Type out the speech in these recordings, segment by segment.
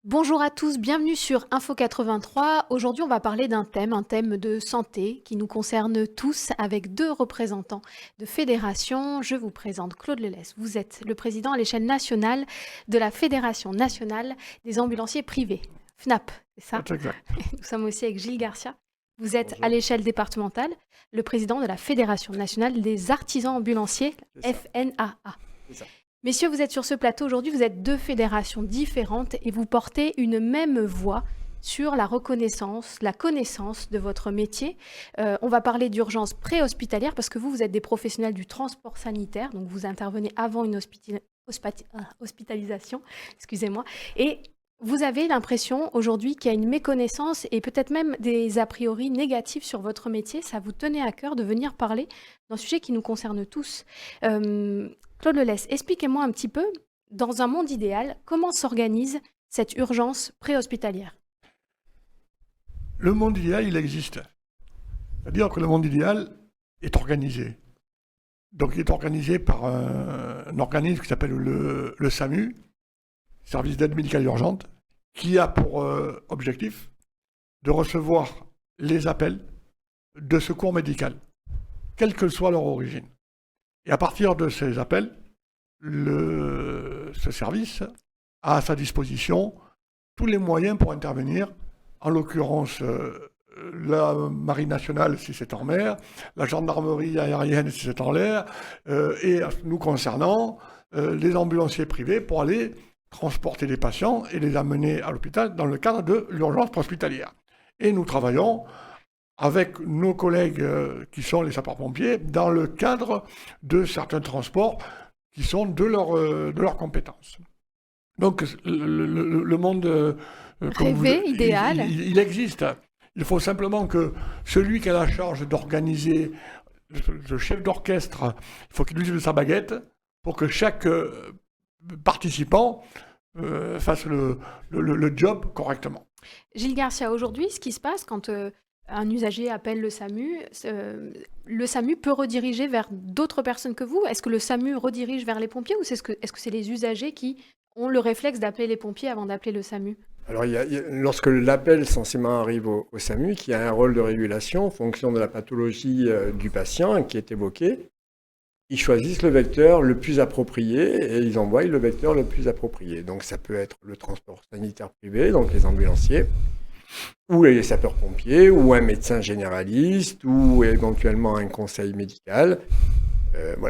Bonjour à tous, bienvenue sur Info 83. Aujourd'hui, on va parler d'un thème, un thème de santé qui nous concerne tous avec deux représentants de fédérations. Je vous présente Claude Lelès. Vous êtes le président à l'échelle nationale de la Fédération nationale des ambulanciers privés, FNAP, c'est ça? C'est exact. Nous sommes aussi avec Gilles Garcia. Vous êtes Bonjour. à l'échelle départementale le président de la Fédération nationale des artisans ambulanciers, C'est ça. FNAA. C'est ça. Messieurs, vous êtes sur ce plateau aujourd'hui, vous êtes deux fédérations différentes et vous portez une même voix sur la reconnaissance, la connaissance de votre métier. On va parler d'urgence préhospitalière parce que vous êtes des professionnels du transport sanitaire, donc vous intervenez avant une hospitalisation, excusez-moi, et vous avez l'impression aujourd'hui qu'il y a une méconnaissance et peut-être même des a priori négatifs sur votre métier. Ça vous tenait à cœur de venir parler d'un sujet qui nous concerne tous. Claude Lelès, expliquez-moi un petit peu, dans un monde idéal, comment s'organise cette urgence préhospitalière? Le monde idéal, il existe. C'est-à-dire que le monde idéal est organisé. Donc il est organisé par un organisme qui s'appelle le SAMU, Service d'aide médicale urgente, qui a pour objectif de recevoir les appels de secours médical, quelle que soit leur origine. Et à partir de ces appels, ce service a à sa disposition tous les moyens pour intervenir, en l'occurrence la Marine nationale si c'est en mer, la gendarmerie aérienne si c'est en l'air, et nous concernant, les ambulanciers privés pour aller transporter les patients et les amener à l'hôpital dans le cadre de l'urgence hospitalière. Et nous travaillons avec nos collègues qui sont les sapeurs-pompiers dans le cadre de certains transports qui sont de leur compétence. Donc le monde Rêvé, idéal. il existe. Il faut simplement que celui qui a la charge d'organiser, le chef d'orchestre, il faut qu'il use sa baguette pour que chaque participant fasse le job correctement. Gilles Garcia, aujourd'hui, ce qui se passe quand un usager appelle le SAMU peut rediriger vers d'autres personnes que vous? Est-ce que le SAMU redirige vers les pompiers ou est-ce que c'est les usagers qui ont le réflexe d'appeler les pompiers avant d'appeler le SAMU? Alors, lorsque l'appel censément arrive au SAMU, qui a un rôle de régulation en fonction de la pathologie du patient qui est évoqué, ils choisissent le vecteur le plus approprié et ils envoient le vecteur le plus approprié. Donc, ça peut être le transport sanitaire privé, donc les ambulanciers, ou les sapeurs-pompiers, ou un médecin généraliste, ou éventuellement un conseil médical.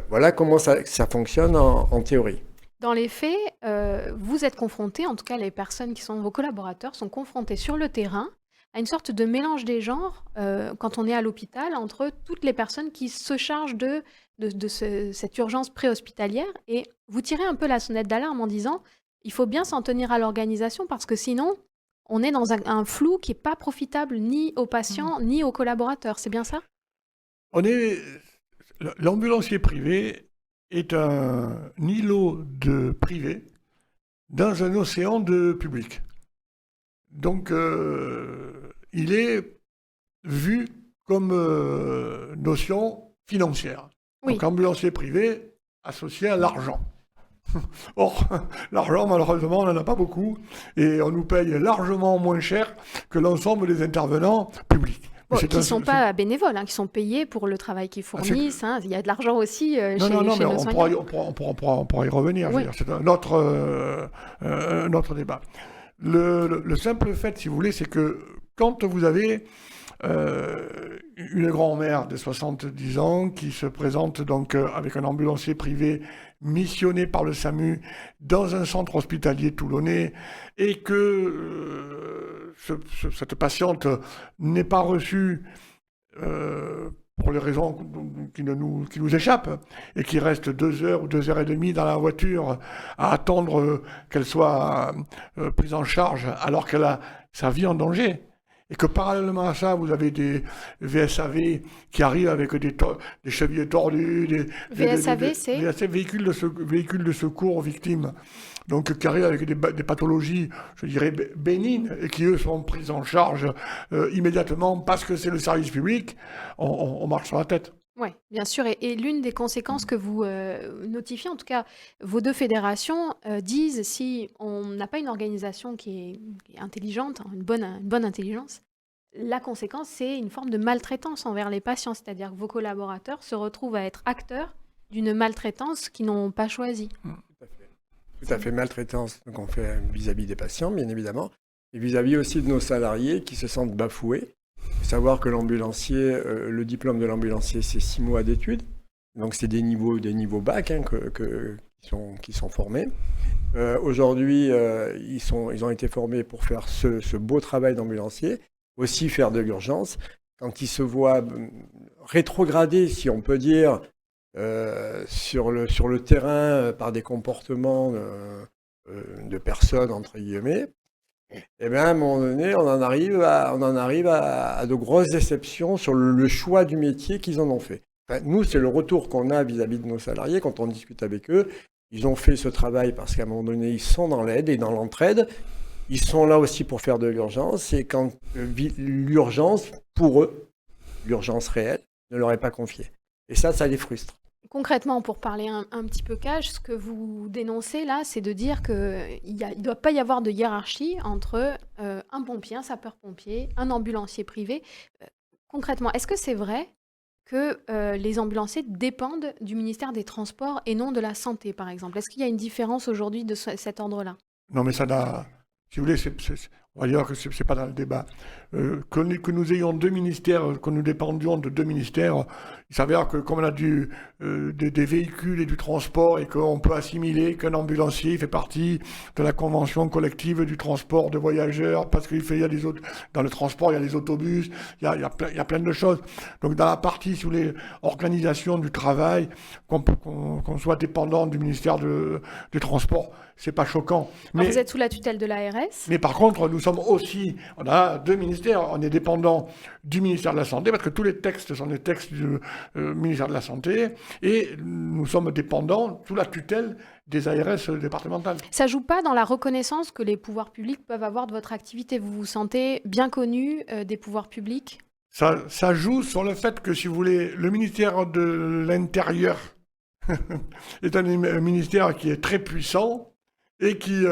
Voilà comment ça fonctionne en théorie. Dans les faits, vous êtes confrontés, en tout cas les personnes qui sont vos collaborateurs sont confrontés sur le terrain à une sorte de mélange des genres quand on est à l'hôpital entre toutes les personnes qui se chargent de cette urgence préhospitalière et vous tirez un peu la sonnette d'alarme en disant il faut bien s'en tenir à l'organisation parce que sinon on est dans un flou qui n'est pas profitable ni aux patients ni aux collaborateurs. C'est bien ça? L'ambulancier privé est un îlot de privé dans un océan de public. Donc, il est vu comme notion financière. Oui. Donc, ambulancier privé associé à l'argent. Or, l'argent, malheureusement, on n'en a pas beaucoup et on nous paye largement moins cher que l'ensemble des intervenants publics. Bon, qui ne sont pas bénévoles, qui sont payés pour le travail qu'ils fournissent. Il y a de l'argent aussi chez nos soignants. On pourra y revenir. Oui. C'est un autre débat. Le simple fait, si vous voulez, c'est que quand vous avez une grand-mère de 70 ans qui se présente donc avec un ambulancier privé missionné par le SAMU dans un centre hospitalier toulonnais et que cette patiente n'est pas reçue pour les raisons qui nous échappent et qui reste 2 heures ou 2 heures et demie dans la voiture à attendre qu'elle soit prise en charge alors qu'elle a sa vie en danger. Et que parallèlement à ça, vous avez des VSAV qui arrivent avec des chevilles tordues, VSAV, c'est véhicules de secours aux victimes, donc qui arrivent avec des pathologies, je dirais, bénignes, et qui, eux, sont prises en charge immédiatement parce que c'est le service public. On marche sur la tête. Oui, bien sûr. Et l'une des conséquences que vous notifiez, en tout cas, vos deux fédérations disent si on n'a pas une organisation qui est intelligente, hein, une bonne intelligence, la conséquence, c'est une forme de maltraitance envers les patients. C'est-à-dire que vos collaborateurs se retrouvent à être acteurs d'une maltraitance qu'ils n'ont pas choisie. Tout à fait, maltraitance, donc on fait vis-à-vis des patients, bien évidemment, et vis-à-vis aussi de nos salariés qui se sentent bafoués. Il faut savoir que l'ambulancier, le diplôme de l'ambulancier, c'est 6 mois d'études, donc c'est des niveaux bac hein, qui sont formés. Aujourd'hui, ils ont été formés pour faire ce beau travail d'ambulancier, aussi faire de l'urgence. Quand ils se voient rétrogradés, si on peut dire, sur le terrain par des comportements de personnes, entre guillemets, et bien à un moment donné, on en arrive à de grosses déceptions sur le choix du métier qu'ils en ont fait. Enfin, nous, c'est le retour qu'on a vis-à-vis de nos salariés quand on discute avec eux. Ils ont fait ce travail parce qu'à un moment donné, ils sont dans l'aide et dans l'entraide. Ils sont là aussi pour faire de l'urgence. Et quand l'urgence, pour eux, l'urgence réelle, ne leur est pas confiée. Et ça les frustre. Concrètement, pour parler un petit peu cash, ce que vous dénoncez là, c'est de dire qu'il ne doit pas y avoir de hiérarchie entre un pompier, un sapeur-pompier, un ambulancier privé. Concrètement, est-ce que c'est vrai que les ambulanciers dépendent du ministère des Transports et non de la Santé, par exemple? Est-ce qu'il y a une différence aujourd'hui de cet ordre-là? Non, mais ça n'a. Si vous voulez, on va dire que c'est pas dans le débat. Que nous ayons deux ministères, que nous dépendions de deux ministères, il s'avère que comme on a des véhicules et du transport et qu'on peut assimiler qu'un ambulancier fait partie de la convention collective du transport de voyageurs, parce il y a des autres, dans le transport, il y a des autobus, il y a plein de choses. Donc dans la partie, si vous voulez, organisation du travail, qu'on soit dépendant du ministère du transport, c'est pas choquant. Alors vous êtes sous la tutelle de l'ARS. Mais par contre, nous sommes aussi, on a deux ministères, on est dépendant du ministère de la Santé, parce que tous les textes sont des textes du ministère de la Santé, et nous sommes dépendants sous la tutelle des ARS départementales. Ça joue pas dans la reconnaissance que les pouvoirs publics peuvent avoir de votre activité? Vous vous sentez bien connu des pouvoirs publics? Ça joue sur le fait que, si vous voulez, le ministère de l'Intérieur est un ministère qui est très puissant, et qui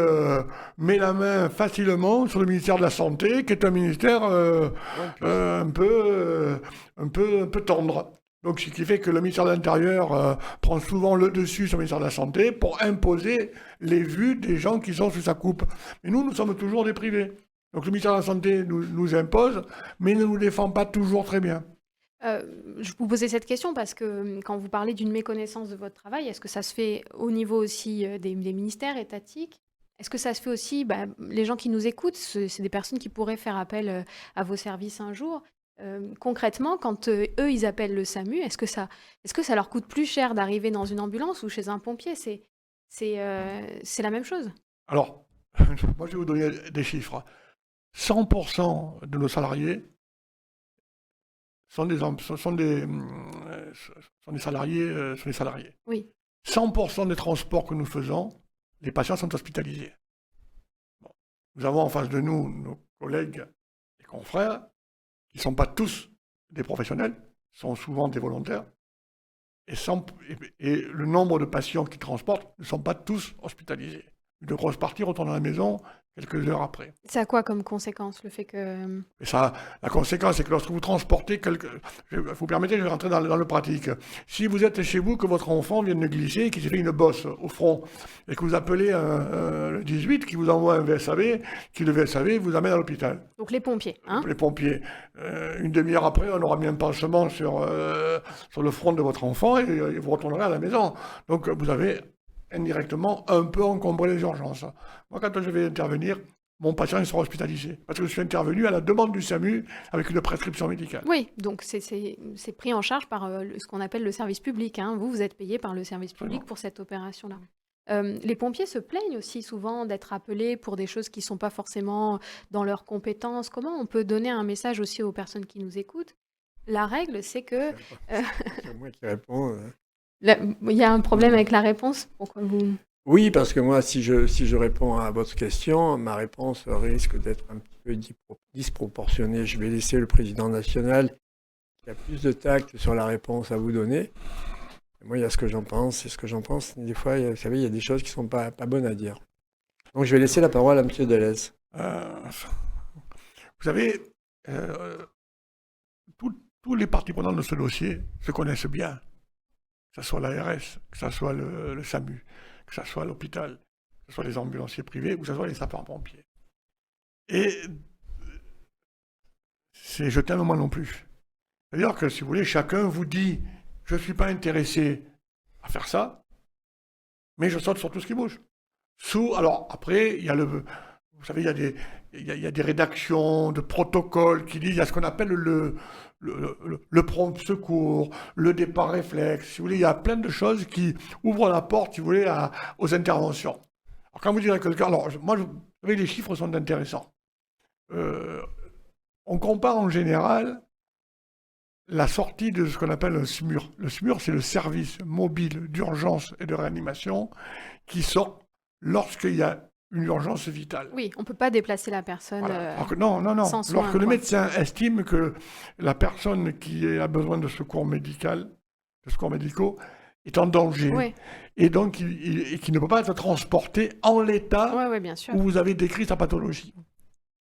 met la main facilement sur le ministère de la Santé, qui est un ministère un peu tendre. Donc, ce qui fait que le ministère de l'Intérieur prend souvent le dessus sur le ministère de la Santé pour imposer les vues des gens qui sont sous sa coupe. Et nous sommes toujours des privés. Donc, le ministère de la Santé nous impose, mais ne nous défend pas toujours très bien. Je vous posais cette question parce que quand vous parlez d'une méconnaissance de votre travail, est-ce que ça se fait au niveau aussi des ministères étatiques? Est-ce que ça se fait aussi, les gens qui nous écoutent, c'est des personnes qui pourraient faire appel à vos services un jour. Concrètement, quand eux, ils appellent le SAMU, est-ce que ça leur coûte plus cher d'arriver dans une ambulance ou chez un pompier? C'est la même chose. Alors, moi je vais vous donner des chiffres. 100% de nos salariés sont des salariés. Oui. 100% des transports que nous faisons, les patients sont hospitalisés. Bon. Nous avons en face de nous nos collègues et confrères, qui ne sont pas tous des professionnels, sont souvent des volontaires, et le nombre de patients qu'ils transportent ne sont pas tous hospitalisés. Une grosse partie retourne à la maison quelques heures après. Ça a quoi comme conséquence, le fait que... La conséquence, c'est que lorsque vous transportez vous permettez, je vais rentrer dans le pratique. Si vous êtes chez vous, que votre enfant vient de glisser et qu'il s'est fait une bosse au front, et que vous appelez le 18 qui vous envoie un VSAV, qui le VSAV vous amène à l'hôpital. Donc les pompiers, hein? Les pompiers. Une demi-heure après, on aura mis un pansement sur le front de votre enfant et vous retournerez à la maison. Donc vous avez indirectement un peu encombré les urgences. Moi, quand je vais intervenir, mon patient il sera hospitalisé. Parce que je suis intervenu à la demande du SAMU avec une prescription médicale. Oui, donc c'est pris en charge par ce qu'on appelle le service public. Hein. Vous êtes payé par le service public pour cette opération-là. Les pompiers se plaignent aussi souvent d'être appelés pour des choses qui ne sont pas forcément dans leurs compétences. Comment on peut donner un message aussi aux personnes qui nous écoutent? La règle, c'est que... C'est moi qui réponds. Il y a un problème avec la réponse? Pourquoi vous... Oui, parce que moi, si je réponds à votre question, ma réponse risque d'être un petit peu disproportionnée. Je vais laisser le président national, qui a plus de tact sur la réponse à vous donner. Et moi, il y a ce que j'en pense, et ce que j'en pense, des fois, vous savez, il y a des choses qui ne sont pas bonnes à dire. Donc, je vais laisser la parole à M. Delez. Vous savez, tous les parties prenantes de ce dossier se connaissent bien, que ce soit l'ARS, que ce soit le SAMU, que ce soit l'hôpital, que ce soit les ambulanciers privés, ou que ce soit les sapeurs-pompiers. Et c'est jeter un moment non plus. C'est-à-dire que, si vous voulez, chacun vous dit « je ne suis pas intéressé à faire ça, mais je saute sur tout ce qui bouge ». Alors, après, il y a vous savez, il y a des rédactions de protocoles qui disent, il y a ce qu'on appelle le prompt secours, le départ réflexe, si vous voulez, il y a plein de choses qui ouvrent la porte, si vous voulez, aux interventions. Alors, quand vous dites à quelqu'un, alors, moi, vous savez, les chiffres sont intéressants. On compare en général la sortie de ce qu'on appelle un SMUR. Le SMUR, c'est le service mobile d'urgence et de réanimation qui sort lorsqu'il y a une urgence vitale. Oui, on ne peut pas déplacer la personne non. sans soin, Lorsque le médecin estime que la personne qui a besoin de secours médicaux est en danger, et donc qui ne peut pas être transporté en l'état bien sûr. où vous avez décrit sa pathologie.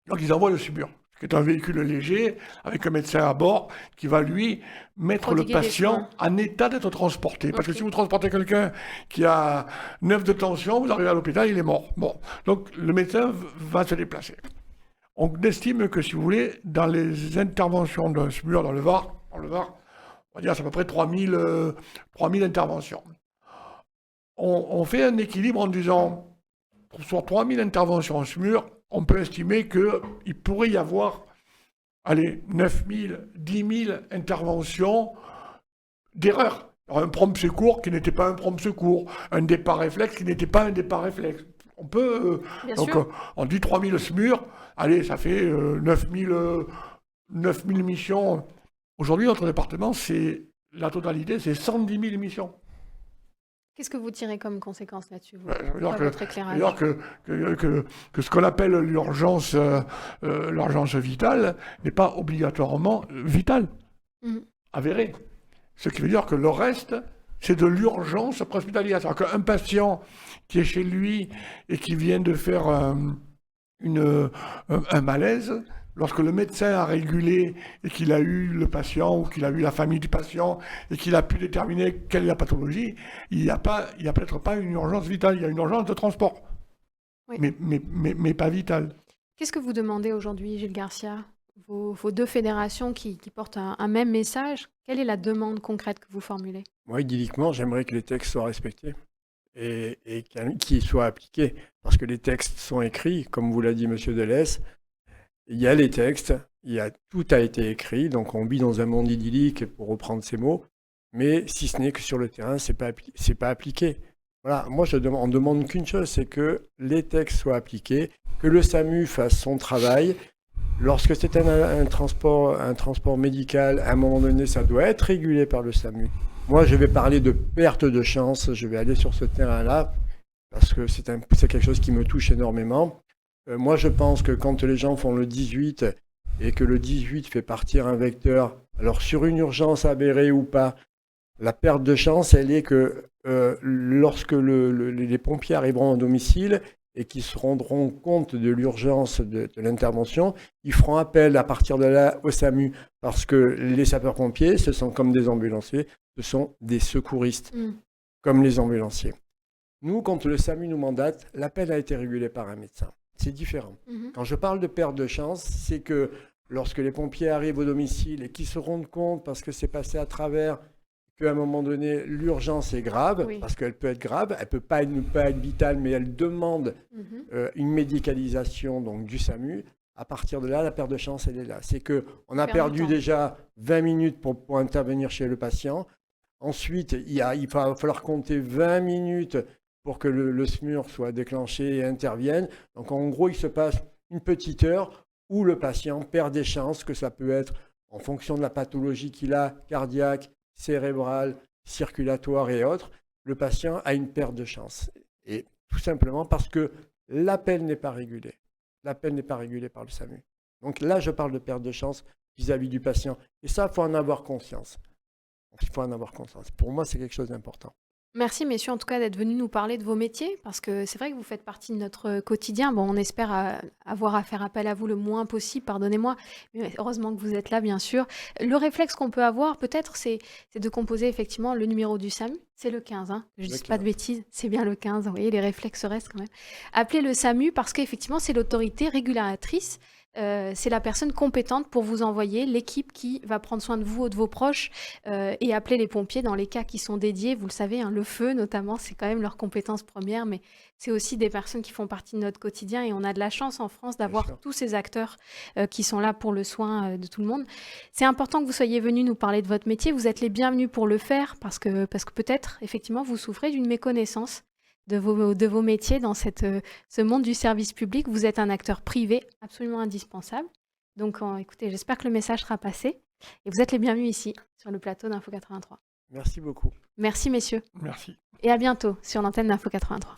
Donc ils envoient le SMUR, qui est un véhicule léger, avec un médecin à bord, qui va lui mettre Prodiguer le patient en état d'être transporté. Parce que si vous transportez quelqu'un qui a 9 de tension, vous arrivez à l'hôpital, il est mort. Bon, donc le médecin va se déplacer. On estime que, si vous voulez, dans les interventions d'un SMUR dans le Var, on va dire c'est à peu près 3000 interventions. On fait un équilibre en disant, sur 3000 interventions en SMUR, on peut estimer qu'il pourrait y avoir, 9 000, 10 000 interventions d'erreur. Un prompt secours qui n'était pas un prompt secours, un départ réflexe qui n'était pas un départ réflexe. On peut, on dit 3 000 SMUR, ça fait 9 000 missions. Aujourd'hui, notre département, la totalité, c'est 110 000 missions. Qu'est-ce que vous tirez comme conséquence là-dessus, votre éclairage ? Que ce qu'on appelle l'urgence vitale n'est pas obligatoirement vitale, avérée. Ce qui veut dire que le reste, c'est de l'urgence préhospitalière. C'est-à-dire qu'un patient qui est chez lui et qui vient de faire un malaise, lorsque le médecin a régulé et qu'il a eu le patient ou qu'il a eu la famille du patient et qu'il a pu déterminer quelle est la pathologie, il n'y a peut-être pas une urgence vitale, il y a une urgence de transport, mais pas vitale. Qu'est-ce que vous demandez aujourd'hui, Gilles Garcia ? Vos deux fédérations qui portent un même message, quelle est la demande concrète que vous formulez ? Moi, idylliquement, j'aimerais que les textes soient respectés et qu'ils soient appliqués. Parce que les textes sont écrits, comme vous l'a dit M. Delez. Il y a les textes, tout a été écrit, donc on vit dans un monde idyllique, pour reprendre ces mots, mais si ce n'est que sur le terrain, c'est pas appliqué. Voilà, moi on demande qu'une chose, c'est que les textes soient appliqués, que le SAMU fasse son travail. Lorsque c'est un transport médical, à un moment donné, ça doit être régulé par le SAMU. Moi, je vais parler de perte de chance, je vais aller sur ce terrain-là, parce que c'est quelque chose qui me touche énormément. Moi, je pense que quand les gens font le 18 et que le 18 fait partir un vecteur, alors sur une urgence avérée ou pas, la perte de chance, elle est que lorsque les pompiers arriveront au domicile et qu'ils se rendront compte de l'urgence de l'intervention, ils feront appel à partir de là au SAMU, parce que les sapeurs-pompiers, ce sont comme des ambulanciers, ce sont des secouristes, comme les ambulanciers. Nous, quand le SAMU nous mandate, l'appel a été régulé par un médecin. C'est différent. Quand je parle de perte de chance, c'est que lorsque les pompiers arrivent au domicile et qu'ils se rendent compte, parce que c'est passé à travers, qu'à un moment donné, l'urgence est grave, parce qu'elle peut être grave, elle ne peut pas être vitale, mais elle demande une médicalisation donc, du SAMU. À partir de là, la perte de chance, elle est là. C'est qu'on a perdu déjà 20 minutes pour intervenir chez le patient. Ensuite, il va falloir compter 20 minutes pour que le SMUR soit déclenché et intervienne. Donc en gros, il se passe une petite heure où le patient perd des chances, que ça peut être en fonction de la pathologie qu'il a, cardiaque, cérébrale, circulatoire et autres, le patient a une perte de chance. Et tout simplement parce que l'appel n'est pas régulé. L'appel n'est pas régulé par le SAMU. Donc là, je parle de perte de chance vis-à-vis du patient. Et ça, il faut en avoir conscience. Il faut en avoir conscience. Pour moi, c'est quelque chose d'important. Merci messieurs en tout cas d'être venus nous parler de vos métiers parce que c'est vrai que vous faites partie de notre quotidien. Bon, on espère avoir à faire appel à vous le moins possible, pardonnez-moi, mais heureusement que vous êtes là bien sûr. Le réflexe qu'on peut avoir peut-être c'est de composer effectivement le numéro du SAMU, c'est le 15, hein. Je Le dis pas de 15. bêtises, c'est bien le 15, vous voyez les réflexes restent quand même. Appelez le SAMU parce qu'effectivement c'est l'autorité régulatrice. C'est la personne compétente pour vous envoyer l'équipe qui va prendre soin de vous ou de vos proches et appeler les pompiers dans les cas qui sont dédiés. Vous le savez, hein, le feu notamment, c'est quand même leur compétence première, mais c'est aussi des personnes qui font partie de notre quotidien et on a de la chance en France Bien d'avoir sûr. tous ces acteurs qui sont là pour le soin de tout le monde. C'est important que vous soyez venus nous parler de votre métier. Vous êtes les bienvenus pour le faire parce que peut-être, effectivement, vous souffrez d'une méconnaissance de vos métiers dans ce monde du service public. Vous êtes un acteur privé absolument indispensable. Donc, écoutez, j'espère que le message sera passé. Et vous êtes les bienvenus ici, sur le plateau d'Info 83. Merci beaucoup. Merci, messieurs. Merci. Et à bientôt sur l'antenne d'Info 83.